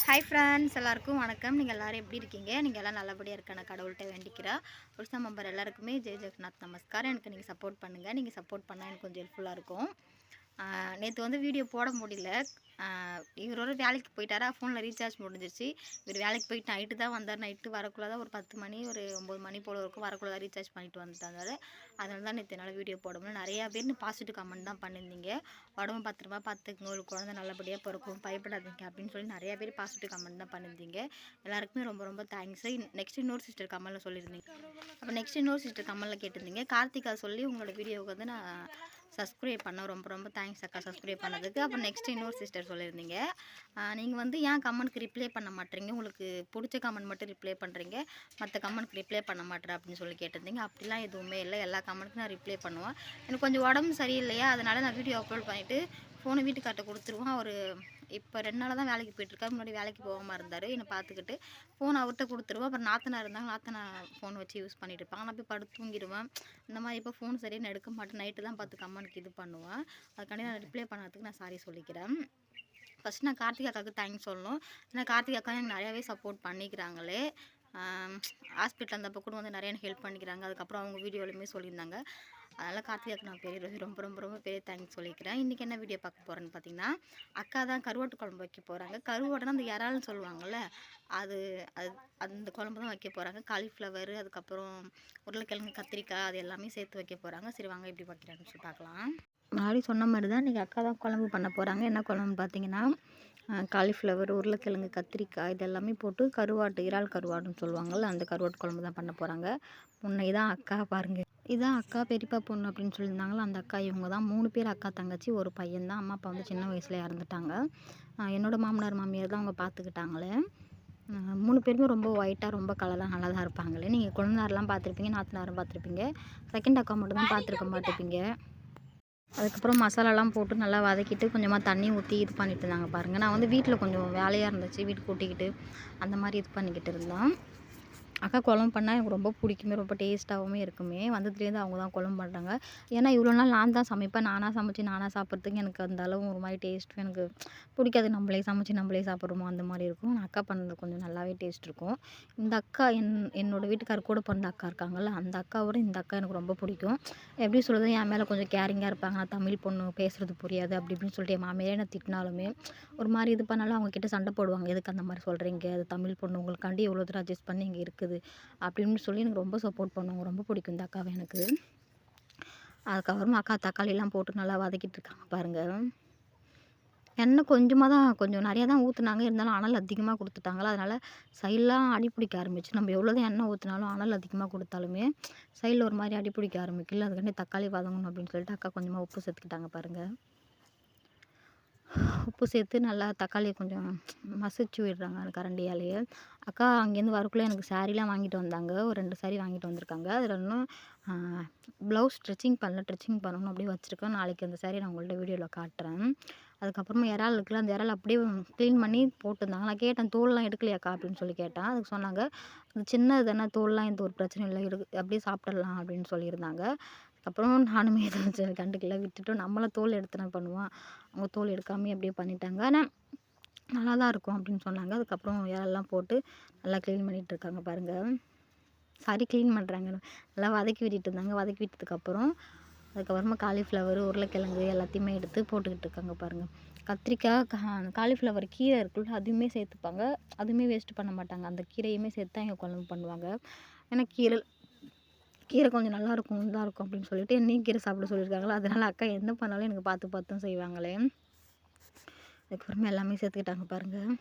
Hi friends, எல்லாருக்கும் வணக்கம். நீங்கள் எல்லோரும் எப்படி இருக்கீங்க? நீங்கள் எல்லாம் நல்லபடியாக இருக்கான கடவுள்கிட்ட வேண்டிக்கிறா. ஒரு மெம்பர் எல்லாருக்குமே ஜெய் ஜெகநாத் நமஸ்காரம். எனக்கு நீங்கள் சப்போர்ட் பண்ணுங்கள். நீங்கள் சப்போர்ட் பண்ணால் எனக்கு கொஞ்சம் ஹெல்ப்ஃபுல்லாக இருக்கும். நேற்று வந்து வீடியோ போட முடியல. இவரோட வேலைக்கு போயிட்டாரா, ஃபோனில் ரீசார்ஜ் முடிஞ்சிருச்சு. இவர் வேலைக்கு போயிட்டு நைட்டு தான் வந்தார். நைட்டு வரக்குள்ளே தான் ஒரு 10 மணி ஒரு 9 மணி போல் இருக்கும். வரக்குள்ளே தான் ரீசார்ஜ் பண்ணிட்டு வந்துட்டாங்க. அதனால தான் நேற்று என்னால் வீடியோ போட முடியல. நிறையா பேர் பாசிட்டிவ் கமெண்ட் தான் பண்ணியிருந்தீங்க. உடம்பு பத்திரமா பார்த்துக்குங்க, ஒரு குழந்தை நல்லபடியாக பிறக்கும், பயப்படாதீங்க அப்படின்னு சொல்லி நிறையா பேர் பாசிட்டிவ் கமெண்ட் தான் பண்ணியிருந்தீங்க. எல்லாருக்குமே ரொம்ப ரொம்ப தேங்க்ஸ். நெக்ஸ்ட் இன்னொரு சிஸ்டர் கமலில் சொல்லியிருந்தீங்க. அப்போ நெக்ஸ்ட் இன்னொரு சிஸ்டர் கமலில் கேட்டிருந்தீங்க. கார்த்திகா சொல்லி உங்களோட வீடியோவுக்கு வந்து நான் சப்ஸ்கிரைப் பண்ண ரொம்ப ரொம்ப தேங்க்ஸ் அக்கா சப்ஸ்கிரைப் பண்ணதுக்கு. அப்புறம் நெக்ஸ்ட் இன்னொரு சிஸ்டர் சொல்லியிருந்தீங்க, நீங்கள் வந்து ஏன் கமெண்ட்க்கு ரிப்ளை பண்ண மாட்டேறீங்க, உங்களுக்கு பிடிச்ச கமெண்ட் மட்டும் ரிப்ளை பண்ணுறீங்க, மற்ற கமெண்ட்க்கு ரிப்ளை பண்ண மாட்டேறேன் அப்படின்னு சொல்லி கேட்டிருந்தீங்க. அப்படிலாம் எதுவுமே இல்லை, எல்லா கமெண்ட்டுக்கும் நான் ரிப்ளை பண்ணுவேன். எனக்கு கொஞ்சம் உடம்பு சரியில்லையா, அதனால் நான் வீடியோ அப்லோட் பண்ணிவிட்டு ஃபோனை வீட்டுக்கார்ட்ட கொடுத்துருவோம். அவர் இப்போ 2 நாளாக தான் வேலைக்கு போயிட்டுருக்காரு. முன்னாடி வேலைக்கு போகாமல் இருந்தார். என்னை பார்த்துக்கிட்டு ஃபோன் அவர்கிட்ட கொடுத்துருவோம். அப்புறம் நாத்தனார் இருந்தாங்க, நாத்தனார் ஃபோன் வச்சு யூஸ் பண்ணிட்டு இருப்பாங்க. நான் போய் படுத்து தூங்கிடுவேன். இந்த மாதிரி இப்போ ஃபோன் சரியாக நான் எடுக்க மாட்டேன். நைட்டு தான் பார்த்து கமெண்ட்க்கு இது பண்ணுவேன். அதுக்காண்டி நான் ரிப்ளை பண்ணதுக்கு நான் சாரி சொல்லிக்கிறேன். ஃபஸ்ட் நான் கார்த்திகா அக்காவுக்கு தேங்க்ஸ் சொல்லணும். ஏன்னா கார்த்திகா அக்கா எனக்கு நிறையாவே சப்போர்ட் பண்ணிக்கிறாங்களே. ஹாஸ்பிட்டல் இருந்தப்போ கூட வந்து நிறைய ஹெல்ப் பண்ணிக்கிறாங்க. அதுக்கப்புறம் அவங்க வீடியோலையுமே சொல்லியிருந்தாங்க. அதனால் கார்த்திகாவுக்கு நான் ரொம்ப ரொம்ப ரொம்ப பெரிய தேங்க்ஸ் சொல்லிக்கிறேன். இன்றைக்கி என்ன வீடியோ பார்க்க போகிறேன்னு பார்த்தீங்கன்னா, அக்கா தான் கருவாட்டு குழம்பு வைக்க போகிறாங்க. கருவாடுனா அந்த இறால்னு சொல்லுவாங்கள்ல, அது அது அந்த குழம்பு தான் வைக்க போகிறாங்க. காலிஃப்ளவர், அதுக்கப்புறம் உருளைக்கிழங்கு, கத்திரிக்காய் அது எல்லாமே சேர்த்து வைக்க போகிறாங்க. சரி வாங்க எப்படி வைக்கிறாங்கன்னு சொல்லி பார்க்கலாம். முன்னாடி சொன்ன மாதிரி தான் இன்றைக்கி அக்கா தான் குழம்பு பண்ண போகிறாங்க. என்ன குழம்புன்னு பார்த்தீங்கன்னா, காலிஃப்ளவர், உருளைக்கிழங்கு, கத்திரிக்காய் இது எல்லாமே போட்டு கருவாட்டு, இறால் கருவாடுன்னு சொல்லுவாங்கள்ல, அந்த கருவாட்டு குழம்பு தான் பண்ண போகிறாங்க. முன்ன இதான் அக்கா பாருங்கள், இதான் அக்கா பெரியப்பா பொண்ணு அப்படின்னு சொல்லியிருந்தாங்களா, அந்த அக்கா இவங்க தான். 3 பேர் அக்கா தங்கச்சி, ஒரு பையன் தான். அம்மா அப்பா வந்து சின்ன வயசில் இறந்துட்டாங்க. என்னோடய மாமனார் மாமியார் தான் அவங்க பார்த்துக்கிட்டாங்களே. 3 பேருமே ரொம்ப ஒயிட்டாக ரொம்ப கலராக நல்லா தான் இருப்பாங்களே. நீங்கள் குழந்தாரெலாம் பார்த்துருப்பீங்க, நாத்தனாரும் பார்த்துருப்பீங்க. செகண்ட் அக்கா மட்டும் தான் பார்த்துருக்க மாட்டிருப்பீங்க. அதுக்கப்புறம் மசாலாலாம் போட்டு நல்லா வதக்கிட்டு கொஞ்சமாக தண்ணி ஊற்றி இது பண்ணிட்டு இருந்தாங்க பாருங்கள். நான் வந்து வீட்டில் கொஞ்சம் வேலையாக இருந்துச்சு, வீட்டு கூட்டிக்கிட்டு அந்த மாதிரி இது பண்ணிக்கிட்டு இருந்தோம். அக்கா குழம்பு பண்ணால் எனக்கு ரொம்ப பிடிக்குமே, ரொம்ப டேஸ்ட்டாகவுமே இருக்குமே. வந்ததுலேருந்து அவங்க தான் குழம்பு பண்ணுறாங்க. ஏன்னா இவ்வளோ நாள் நான் தான் சமைப்பேன். நானாக சமைச்சு நானாக சாப்பிட்றதுக்கு எனக்கு அந்த அளவு ஒரு மாதிரி டேஸ்ட்டும் எனக்கு பிடிக்காது. நம்மளே சமைச்சு நம்மளே சாப்பிட்றோமோ அந்த மாதிரி இருக்கும். அக்கா பண்ணுறது கொஞ்சம் நல்லாவே டேஸ்ட் இருக்கும். இந்த அக்கா என்னோடய வீட்டுக்கார கூட பிறந்த அக்கா இருக்காங்கள்ல, அந்த அக்காவோட இந்த அக்கா எனக்கு ரொம்ப பிடிக்கும். எப்படி சொல்கிறது, என் மேலே கொஞ்சம் கேரிங்காக இருப்பாங்க. நான் தமிழ் பொண்ணு பேசுகிறது புரியாது அப்படி இப்படின்னு சொல்லிட்டு என் மாமியாரே நான் திட்டினாலுமே ஒரு மாதிரி இது பண்ணாலும் அவங்கக்கிட்ட சண்டை போடுவாங்க. எதுக்கு அந்த மாதிரி சொல்கிறீங்க, அது தமிழ் பொண்ணு உங்களுக்காண்டி எவ்வளோ தூரம் அட்ஜஸ்ட் பண்ணி இங்கே இருக்குது அப்படின்னு சொல்லி எனக்கு ரொம்ப சப்போர்ட் பண்ணுவாங்க. ரொம்ப பிடிக்கும் இந்த அக்காவை எனக்கு. அதுக்கப்புறமா அக்கா தக்காளிலாம் போட்டு நல்லா வதக்கிட்டு இருக்காங்க பாருங்கள். எண்ணெய் கொஞ்சமாக தான், கொஞ்சம் நிறையா தான் ஊற்றுனாங்க. இருந்தாலும் அனல் அதிகமாக கொடுத்துட்டாங்களா, அதனால் சைட்லாம் அடிப்பிடிக்க ஆரம்பிச்சு. நம்ம எவ்வளோ தான் எண்ணெய் ஊற்றினாலும் அனல் அதிகமாக கொடுத்தாலுமே சைடில் ஒரு மாதிரி அடிப்பிடிக்க ஆரம்பிக்கல. அதுக்காண்டி தக்காளி வதங்கணும் அப்படின்னு சொல்லிட்டு அக்கா கொஞ்சமாக உப்பு சேர்த்துக்கிட்டாங்க பாருங்கள். உப்பு சேர்த்து நல்லா தக்காளியை கொஞ்சம் மசிச்சு விடுறாங்க அந்த கரண்டியாலேயே. அக்கா அங்கேருந்து வரக்குள்ளே எனக்கு சாரீலாம் வாங்கிட்டு வந்தாங்க. ஒரு 2 சாரீ வாங்கிட்டு வந்திருக்காங்க. அதில் இன்னும் ப்ளவுஸ் ஸ்டிச்சிங் பண்ணல, ஸ்டிச்சிங் பண்ணணும் அப்படியே வச்சுருக்கேன். நாளைக்கு அந்த சாரீ நான் உங்கள்கிட்ட வீடியோவில் காட்டுறேன். அதுக்கப்புறமா இறால் இருக்குல்ல, அந்த இறால் அப்படியே க்ளீன் பண்ணி போட்டிருந்தாங்க. நான் கேட்டேன், தோல்லாம் எடுக்கலையாக்கா அப்படின்னு சொல்லி கேட்டேன். அதுக்கு சொன்னாங்க, அது சின்னது தானே, தோல்லாம் எந்த ஒரு பிரச்சனையும் இல்லை, அப்படியே சாப்பிட்றலாம் அப்படின்னு சொல்லியிருந்தாங்க. அப்புறம் நானுமே எதுவும் கண்டுக்கல, விட்டுட்டோம். நம்மளும் தோல் எடுத்து என்ன பண்ணுவோம், அவங்க தோல் எடுக்காமே அப்படியே பண்ணிட்டாங்க. ஆனால் நல்லா தான் இருக்கும் அப்படின்னு சொன்னாங்க. அதுக்கப்புறம் இறால்லாம் போட்டு நல்லா க்ளீன் பண்ணிகிட்டு இருக்காங்க பாருங்கள். சாரி க்ளீன் பண்ணுறாங்க, நல்லா வதக்கி விட்டுட்டு இருந்தாங்க. வதக்கி விட்டதுக்கப்புறம் அதுக்கப்புறமா காலிஃப்ளவர், உருளைக்கிழங்கு எல்லாத்தையுமே எடுத்து போட்டுக்கிட்டு இருக்காங்க பாருங்கள். கத்திரிக்காய், காலிஃப்ளவர் கீரை இருக்குல்ல, அதுவுமே சேர்த்துப்பாங்க. அதுவுமே வேஸ்ட் பண்ண மாட்டாங்க. அந்த கீரையுமே சேர்த்து தான் எங்கள் குழம்பு பண்ணுவாங்க. ஏன்னா கீரை கொஞ்சம் நல்லாயிருக்கும், இதாக இருக்கும் அப்படின்னு சொல்லிட்டு என்னையும் கீரை சாப்பிட சொல்லியிருக்காங்களா, அதனால் அக்கா என்ன பண்ணாலும் எனக்கு பார்த்து பார்த்தும் செய்வாங்களே. அதுக்கப்புறமா எல்லாமே சேர்த்துக்கிட்டாங்க பாருங்கள்.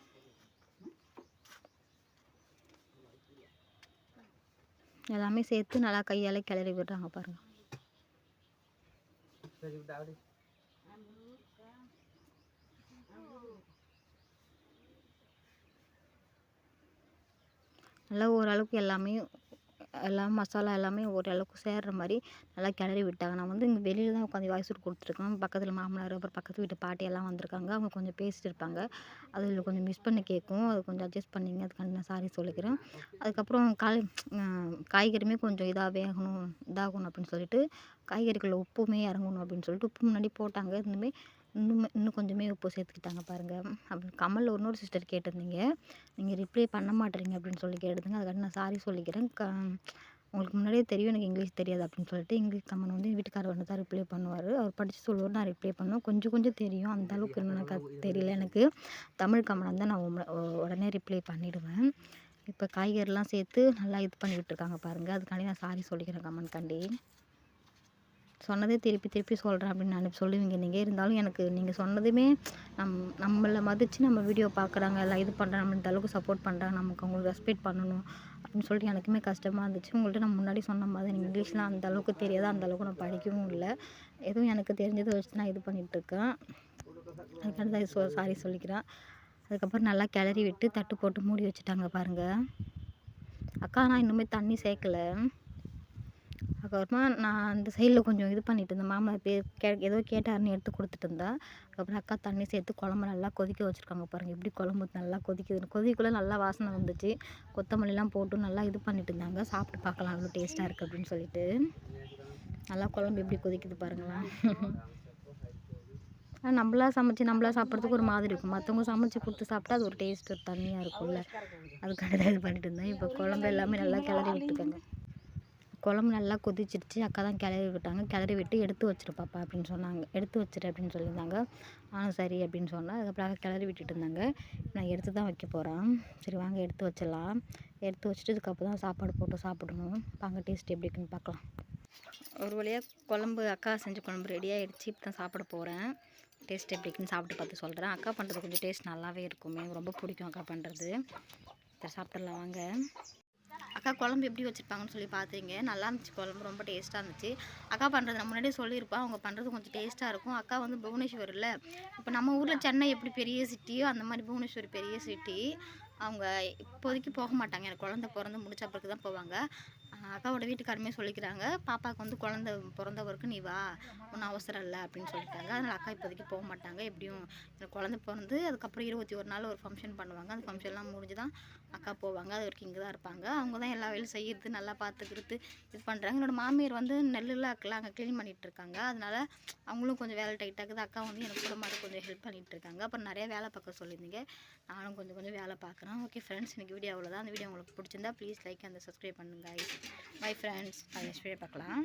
எல்லாமே சேர்த்து நல்லா கையால் கிளறி விடுறாங்க பாருங்கள். நல்லா ஓரளவுக்கு எல்லாம் மசாலா எல்லாமே ஓரளவுக்கு சேர்ற மாதிரி நல்லா கிளறி விட்டாங்க. நான் வந்து இங்கே வெளியில் தான் உட்காந்து வாய்ஸ் அவுட் கொடுத்துருக்கேன். பக்கத்தில் மாமனார், அப்புறம் பக்கத்து வீட்டு பாட்டி எல்லாம் வந்திருக்காங்க. அவங்க கொஞ்சம் பேசிட்டு இருப்பாங்க. அதில் கொஞ்சம் மிஸ் பண்ணி கேட்கும். அது கொஞ்சம் அட்ஜஸ்ட் பண்ணிங்க, அதுக்காண்டி நான் சாரி சொல்லிக்கிறேன். அதுக்கப்புறம் காய்கறியுமே கொஞ்சம் இதாகணும் அப்படின்னு சொல்லிட்டு காய்கறிக்குள்ளே உப்புமே இறங்கணும் அப்படின்னு சொல்லிட்டு உப்பு முன்னாடி போட்டாங்க. இருந்துமே இன்னும் கொஞ்சமே உப்பு சேர்த்துக்கிட்டாங்க பாருங்கள். அப்புறம் கமலில் இன்னொரு சிஸ்டர் கேட்டிருந்தீங்க, நீங்கள் ரிப்ளை பண்ண மாட்டேறீங்க அப்படின்னு சொல்லி கேட்டுதுங்க. அதுக்காக நான் சாரி சொல்லிக்கிறேன். உங்களுக்கு முன்னாடியே தெரியும் எனக்கு இங்கிலீஷ் தெரியாது அப்படின்னு சொல்லிட்டு, இங்கிலீஷ் கமெண்ட் வந்து வீட்டுக்காரர் வந்து தான் ரிப்ளை பண்ணுவார். அவர் படித்து சொல்லுவார், நான் ரிப்ளை பண்ணுவேன். கொஞ்சம் கொஞ்சம் தெரியும், அந்த அளவுக்கு இன்னும் எனக்கு தெரியல எனக்கு. தமிழ் கமெண்ட் வந்து நான் உடனே ரிப்ளை பண்ணிவிடுவேன். இப்போ காய்கறிலாம் சேர்த்து நல்லா இது பண்ணி விட்டுருக்காங்க பாருங்கள். அதுக்காண்டி நான் சாரி சொல்லிக்கிறேன் கமெண்ட்காண்டி. சொன்னதே திருப்பி திருப்பி சொல்கிறேன் அப்படின்னு நான் சொல்லுவீங்க நீங்கள். இருந்தாலும் எனக்கு நீங்கள் சொன்னதுமே நம்மளை மதித்து நம்ம வீடியோ பார்க்குறாங்க, எல்லாம் இது பண்ணுறாங்க, நம்ம இந்த அளவுக்கு சப்போர்ட் பண்ணுறாங்க, நமக்கு அவங்களுக்கு ரெஸ்பெக்ட் பண்ணணும் அப்படின்னு சொல்லிட்டு எனக்குமே கஷ்டமாக இருந்துச்சு. உங்கள்கிட்ட நான் முன்னாடி சொன்ன மாதிரி எனக்கு இங்கிலீஷ்லாம் அந்த அளவுக்கு தெரியாது, அந்த அளவுக்கு நான் படிக்கவும் இல்லை. எதுவும் எனக்கு தெரிஞ்சதை வச்சு நான் இது பண்ணிகிட்ருக்கேன். அதுக்காண்டி தான் சாரி சொல்லிக்கிறேன். அதுக்கப்புறம் நல்லா கிளறி விட்டு தட்டு போட்டு மூடி வச்சுட்டாங்க பாருங்கள். அக்கா நான் இன்னுமே தண்ணி சேர்க்கலை. அதுக்கப்புறமா நான் அந்த சைடில் கொஞ்சம் இது பண்ணிட்டு இருந்தேன். மாமனார் ஏதோ கேட்டாருன்னு எடுத்து கொடுத்துட்டு இருந்தேன். அதுக்கப்புறம் அக்கா தண்ணி சேர்த்து குழம்பு நல்லா கொதிக்க வச்சுருக்காங்க பாருங்கள். எப்படி குழம்பு நல்லா கொதிக்குதுன்னு, கொதிக்குள்ளே நல்லா வாசனை வந்துச்சு. கொத்தமல்லிலாம் போட்டு நல்லா இது பண்ணிட்டு இருந்தாங்க. சாப்பிட்டு பார்க்கலாம் அவ்வளோ டேஸ்ட்டாக இருக்குது அப்படின்னு சொல்லிட்டு. நல்லா குழம்பு எப்படி கொதிக்குது பாருங்களேன். நம்மளா சமைச்சு நம்மளா சாப்பிட்றதுக்கு ஒரு மாதிரி இருக்கும். மற்றவங்க சமைச்சு கொடுத்து சாப்பிட்டா அது ஒரு டேஸ்ட் தனியாக இருக்கும்ல. அதுக்காக தான் இது பண்ணிட்டு இருந்தேன். இப்போ குழம்பு எல்லாமே நல்லா கிளறி விட்டுருக்காங்க. குழம்பு நல்லா கொதிச்சிருச்சு. அக்கா தான் கிளறி விட்டாங்க. கிளறி விட்டு எடுத்து வச்சிரு பாப்பா அப்படின்னு சொன்னாங்க. எடுத்து வச்சிரு அப்படின்னு சொல்லியிருந்தாங்க. சரி அப்படின்னு சொன்னேன். அதுக்கப்புறம் அக்கா கிளறி விட்டுட்டு இருந்தாங்க. நான் எடுத்து தான் வைக்க போகிறேன். சரி வாங்க எடுத்து வச்சிடலாம். எடுத்து வச்சுட்டு இதுக்கப்புறம் தான் சாப்பாடு போட்டு சாப்பிடணும். வாங்க டேஸ்ட் எப்படி இருக்குன்னு பார்க்கலாம். ஒரு வழியாக குழம்பு அக்கா செஞ்ச குழம்பு ரெடி ஆகிடுச்சு. இப்போ தான் சாப்பிட போகிறேன். டேஸ்ட் எப்படி இருக்குன்னு சாப்பிட்டு பார்த்து சொல்கிறேன். அக்கா பண்ணுறது கொஞ்சம் டேஸ்ட் நல்லாவே இருக்குமே, ரொம்ப பிடிக்கும் அக்கா பண்ணுறது. சரி சாப்பிட்றலாம் வாங்க. அக்கா குழம்பு எப்படி வச்சுருப்பாங்கன்னு சொல்லி பார்த்துங்க. நல்லா இருந்துச்சு குழம்பு, ரொம்ப டேஸ்ட்டாக இருந்துச்சு. அக்கா பண்ணுறது நான் முன்னாடியே சொல்லியிருப்பேன், அவங்க பண்ணுறது கொஞ்சம் டேஸ்ட்டாக இருக்கும். அக்கா வந்து புவனேஸ்வரில், இப்போ நம்ம ஊரில் சென்னை எப்படி பெரிய சிட்டியோ அந்த மாதிரி புவனேஸ்வரி பெரிய சிட்டி. அவங்க இப்போதைக்கு போக மாட்டாங்க, எனக்கு குழந்த பிறந்து முடிச்ச பிறகு தான் போவாங்க. அக்காவோட வீட்டுக்காரமே சொல்லிக்கிறாங்க, பாப்பாவுக்கு வந்து குழந்த பிறந்தவருக்கு நீ வா, ஒன்றும் அவசரம் இல்லை அப்படின்னு சொல்லிட்டாங்க. அதனால் அக்கா இப்போதைக்கு போக மாட்டாங்க. எப்படியும் எனக்கு குழந்த பிறந்து அதுக்கப்புறம் 21 நாள் ஒரு ஃபங்க்ஷன் பண்ணுவாங்க. அந்த ஃபங்க்ஷன்லாம் முடிஞ்சு தான் அக்கா போவாங்க. அது வரைக்கும் இங்கே தான் இருப்பாங்க. அவங்க தான் எல்லா வேலையும் செய்கிறது, நல்லா பார்த்துக்கிறது இது பண்ணுறாங்க. என்னோடய மாமியார் வந்து நெல்லுலாம் இருக்குல்ல, அங்கே க்ளீன் பண்ணிகிட்ருக்காங்க. அதனால் அவங்களும் கொஞ்சம் வேலை டைட்டாகுது. அக்கா வந்து எனக்கு கூட மாதிரி கொஞ்சம் ஹெல்ப் பண்ணிகிட்ருக்காங்க. அப்புறம் நிறைய வேலை பார்க்க சொல்லியிருந்தீங்க, நானும் கொஞ்சம் கொஞ்சம் வேலை பார்க்குறேன். ஓகே ஃப்ரெண்ட்ஸ், எனக்கு வீடியோ அவ்வளோதான். அந்த வீடியோ உங்களுக்கு பிடிச்சிருந்தா ப்ளீஸ் லைக் அண்ட் சப்ஸ்கிரைப் பண்ணுங்க. பை ஃப்ரெண்ட்ஸ், நெக்ஸ்ட் வீடியோ பார்க்கலாம்.